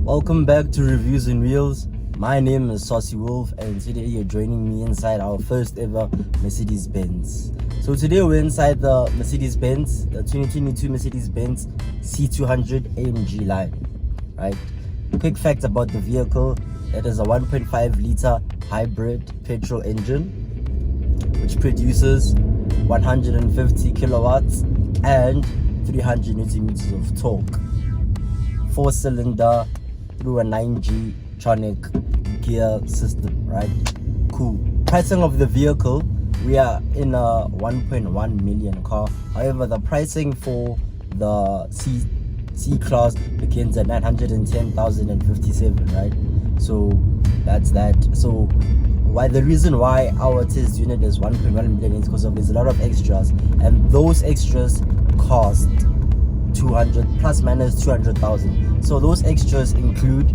Welcome back to Reviews and Wheels. My name is Saucy Wolf, and today you're joining me inside our first ever Mercedes Benz. So today we're inside the Mercedes Benz, the 2022 Mercedes Benz C200 AMG Line. Right? Quick fact about the vehicle: it is a 1.5 liter hybrid petrol engine, which produces 150 kilowatts and 300 newton meters of torque. 4-cylinder through a 9G tronic gear system, right? Cool. Pricing of the vehicle, we are in a 1.1 million car. However, the pricing for the C class begins at 910,057, right? So that's that. So the reason why our test unit is 1.1 million is because there's a lot of extras, and those extras cost 200 plus minus 200,000. So those extras include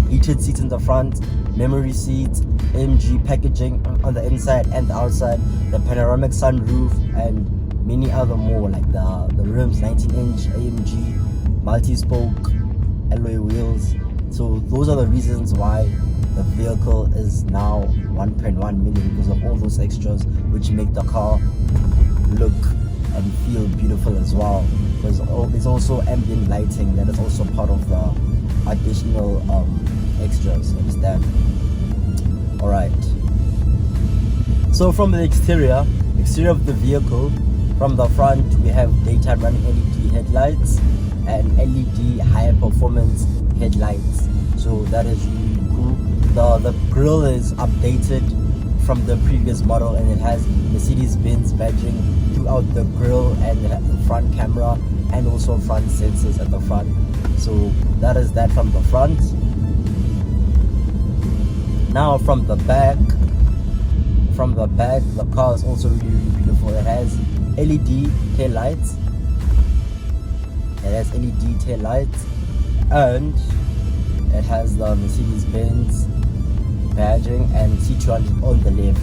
heated seats in the front, memory seats, AMG packaging on the inside and the outside, the panoramic sunroof, and many other more, like the rims, 19-inch AMG multi-spoke alloy wheels. So those are the reasons why the vehicle is now 1.1 million, because of all those extras, which make the car look and feel beautiful as well. Because there's also ambient lighting that is also part of the additional extras, understand? Alright, so from the exterior of the vehicle, from the front we have daytime running LED headlights and LED high performance headlights. So that is really cool. The grille is updated from the previous model, and it has Mercedes Benz badging throughout the grille, and it has the front camera and also front sensors at the front. So that is that from the front. Now from the back, the car is also really, really beautiful. It has LED tail lights. And it has the Mercedes Benz badging and C200 on the left.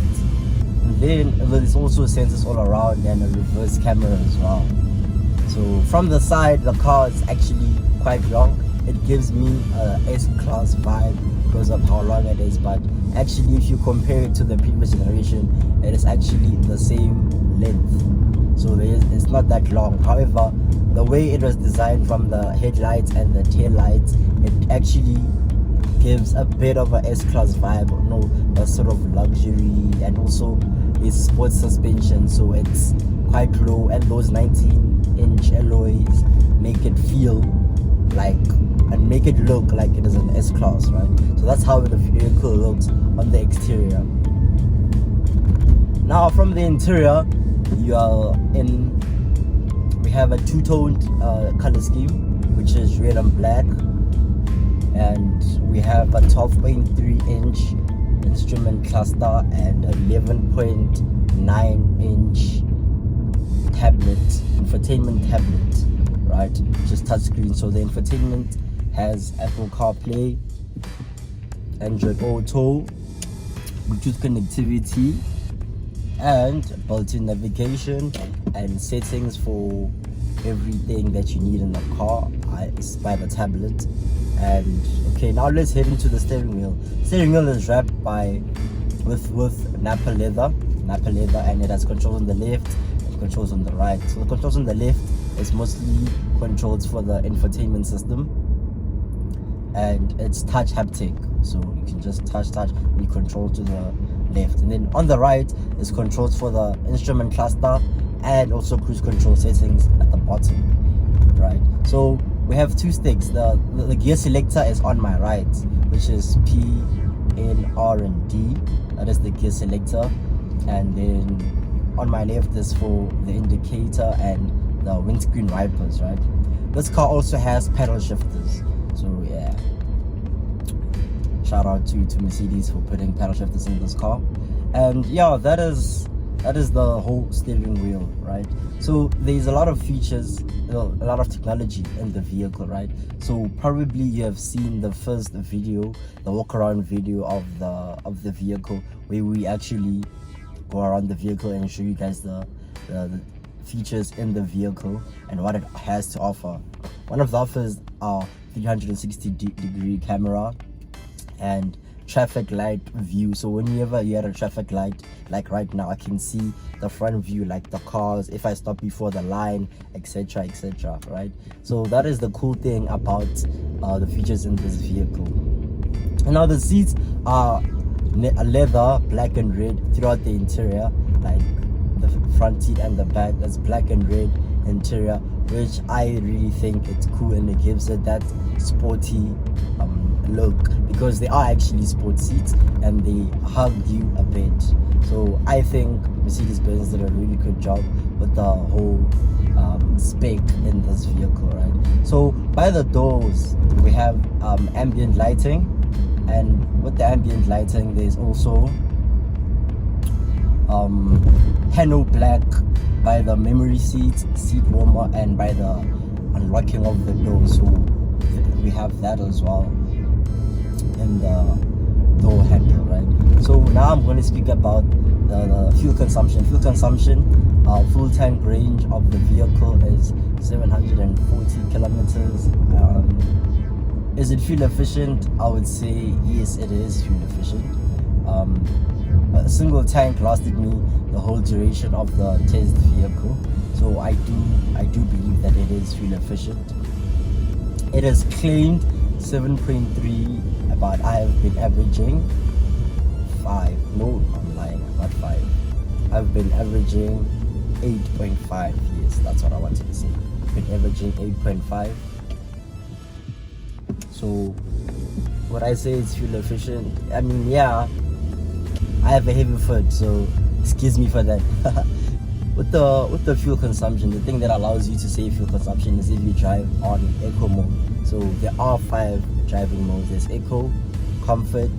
And then there's also sensors all around and a reverse camera as well. So from the side, the car is actually quite long. It gives me a S-Class vibe because of how long it is, but actually if you compare it to the previous generation, it is actually the same length. So it's not that long. However, the way it was designed, from the headlights and the tail lights, it actually gives a bit of a S-Class vibe, a sort of luxury, and also it's sports suspension, so it's quite low, and those 19-inch alloys make it feel like and make it look like it is an S-Class, right? So that's how the vehicle looks on the exterior. Now from the interior, we have a two-toned color scheme, which is red and black, and we have a 12.3-inch instrument cluster and 11.9-inch infotainment tablet, right? Just touchscreen. So the infotainment has Apple CarPlay, Android Auto, Bluetooth connectivity, and built-in navigation and settings for everything that you need in the car by the tablet. And okay, now let's head into the steering wheel. Steering wheel is wrapped with Napa leather, and it has controls on the left and controls on the right. So the controls on the left is mostly controls for the infotainment system, and it's touch haptic, so you can just touch we control to the left. And then on the right is controls for the instrument cluster and also cruise control settings at the bottom, right? So we have two sticks. The gear selector is on my right, which is P, N, R, and D. That is the gear selector. And then on my left is for the indicator and the windscreen wipers, right? This car also has paddle shifters. So yeah, shout out to Mercedes for putting paddle shifters in this car. And yeah, that is the whole steering wheel, right? So there's a lot of features, a lot of technology in the vehicle, right? So probably you have seen the first video, the walk around video of the vehicle, where we actually go around the vehicle and show you guys the features in the vehicle and what it has to offer. One of the offers are 360-degree camera and traffic light view. So whenever you're at a traffic light, like right now, I can see the front view, like the cars, if I stop before the line, etc, etc, right? So that is the cool thing about the features in this vehicle. And now the seats are leather, black and red throughout the interior, like the front seat and the back. That's black and red interior, which I really think it's cool, and it gives it that sporty look, because they are actually sport seats and they hug you a bit. So I think Mercedes Benz did a really good job with the whole spec in this vehicle, right? So by the doors we have ambient lighting, and with the ambient lighting there's also Pano black by the memory seats, seat warmer, and by the unlocking of the door. So we have that as well in the door handle, right? So now I'm going to speak about the fuel consumption. Full tank range of the vehicle is 740 kilometers. Is it fuel efficient? I would say yes, it is fuel efficient. A single tank lasted me the whole duration of the test vehicle, so I do believe that it is fuel efficient. It is claimed 7.3, but I have been averaging 5. No, I'm lying, not 5. I've been averaging 8.5. Yes, that's what I wanted to say. Been averaging 8.5. So would I say it's fuel efficient? I mean, yeah, I have a heavy foot, so excuse me for that. With the fuel consumption, the thing that allows you to save fuel consumption is if you drive on eco mode. So there are 5 driving modes. There's eco, comfort,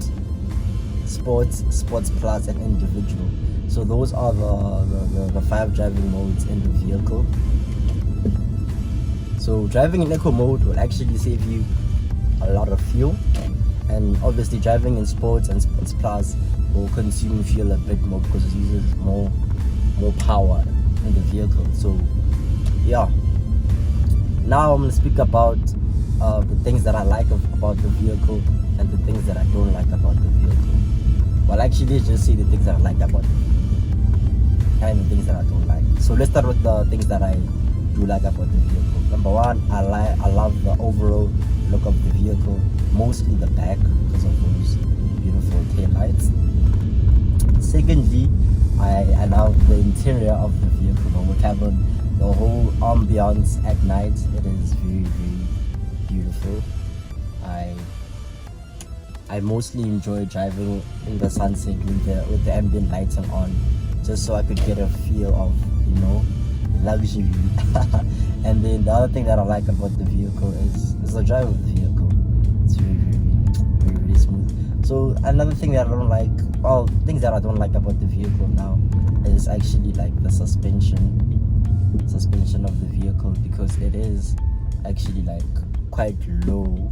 sports, sports plus, and individual. So those are the 5 driving modes in the vehicle. So driving in eco mode will actually save you a lot of fuel, and obviously driving in sports and sports plus will consume fuel a bit more because it uses more power in the vehicle. So yeah, now I'm going to speak about the things that I like about the vehicle and the things that I don't like about the vehicle. Well, actually, just say the things that I like about the vehicle and the things that I don't like. So let's start with the things that I do like about the vehicle. Number 1, I love the overall look of the vehicle, mostly the back because of those beautiful tail lights. Secondly, I love the interior of the vehicle, the whole cabin, the whole ambiance at night. It is very, very beautiful. I mostly enjoy driving in the sunset with the ambient lighting on, just so I could get a feel of, luxury. And then the other thing that I like about the vehicle is the drive of the vehicle. It's very, very, very, very smooth. So another thing that I don't like, things that I don't like about the vehicle now is actually like the suspension of the vehicle, because it is actually like quite low.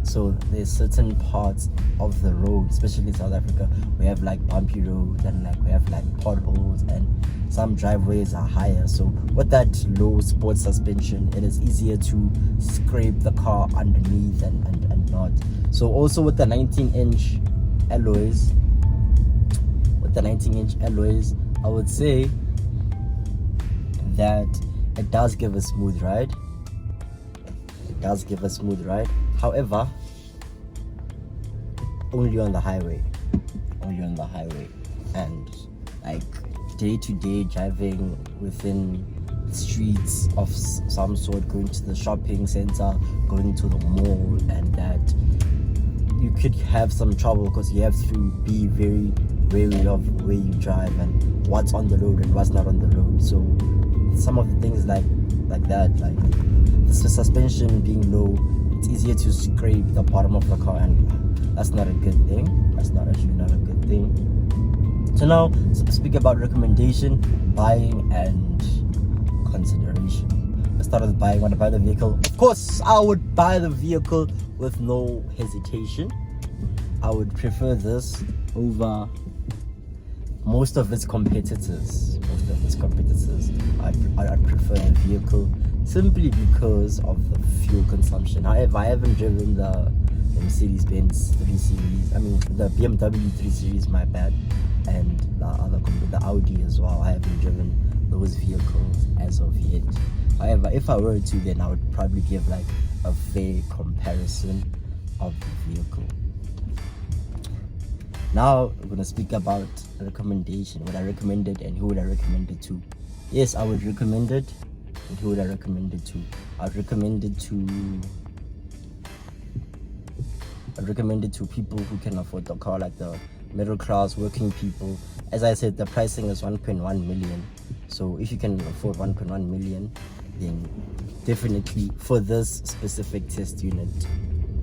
So there's certain parts of the road, especially in South Africa, we have like bumpy roads and like we have like potholes, and some driveways are higher. So with that low sport suspension, it is easier to scrape the car underneath and not. So also with the 19-inch alloys, I would say that it does give a smooth ride. However, only on the highway, and like day-to-day driving within streets of some sort, going to the shopping center, going to the mall, and that you could have some trouble because you have to be very wary of where you drive and what's on the road and what's not on the road. So some of the things like that, like the suspension being low, it's easier to scrape the bottom of the car, and that's not a good thing. That's not a good thing. So now, speak about recommendation, buying, and consideration. Let's start with buying. When I buy the vehicle, of course, I would buy the vehicle with no hesitation. I would prefer this over most of its competitors, I prefer the vehicle simply because of the fuel consumption. However, I haven't driven the Mercedes Benz 3 Series. I mean, the BMW 3 Series, my bad, and the Audi as well. I haven't driven those vehicles as of yet. However, if I were to, then I would probably give like a fair comparison of the vehicle. Now we're gonna speak about a recommendation. Would I recommend it, and who would I recommend it to? Yes, I would recommend it. And who would I recommend it to? I'd recommend it to people who can afford the car, like the middle class, working people. As I said, the pricing is 1.1 million. So if you can afford 1.1 million, then definitely for this specific test unit,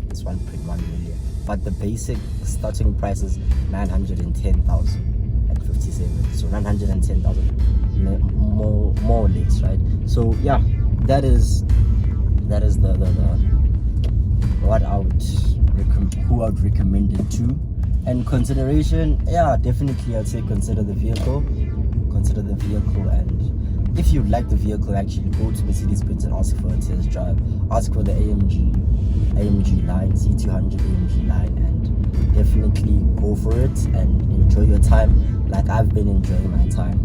it's 1.1 million. But the basic starting price is 910,057. So 910,000 more or less, right? So yeah, that is the what I would who I would recommend it to. And consideration, yeah, definitely I'd say consider the vehicle, and if you like the vehicle, actually go to Mercedes Benz and ask for a test drive. Ask for the AMG Line, C200 AMG Line, and definitely go for it and enjoy your time like I've been enjoying my time,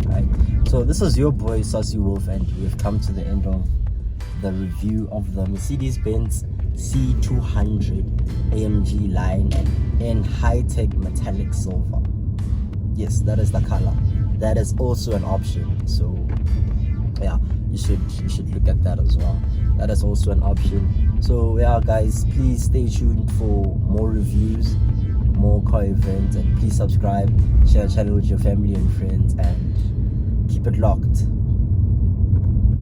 right? So this was your boy Saucy Wolf, and we've come to the end of the review of the Mercedes Benz C200 AMG Line in high-tech metallic silver. Yes, that is the color. That is also an option. So yeah, you should look at that as well. That is also an option. So yeah, guys, please stay tuned for more reviews, more car events, and please subscribe, share the channel with your family and friends, and keep it locked.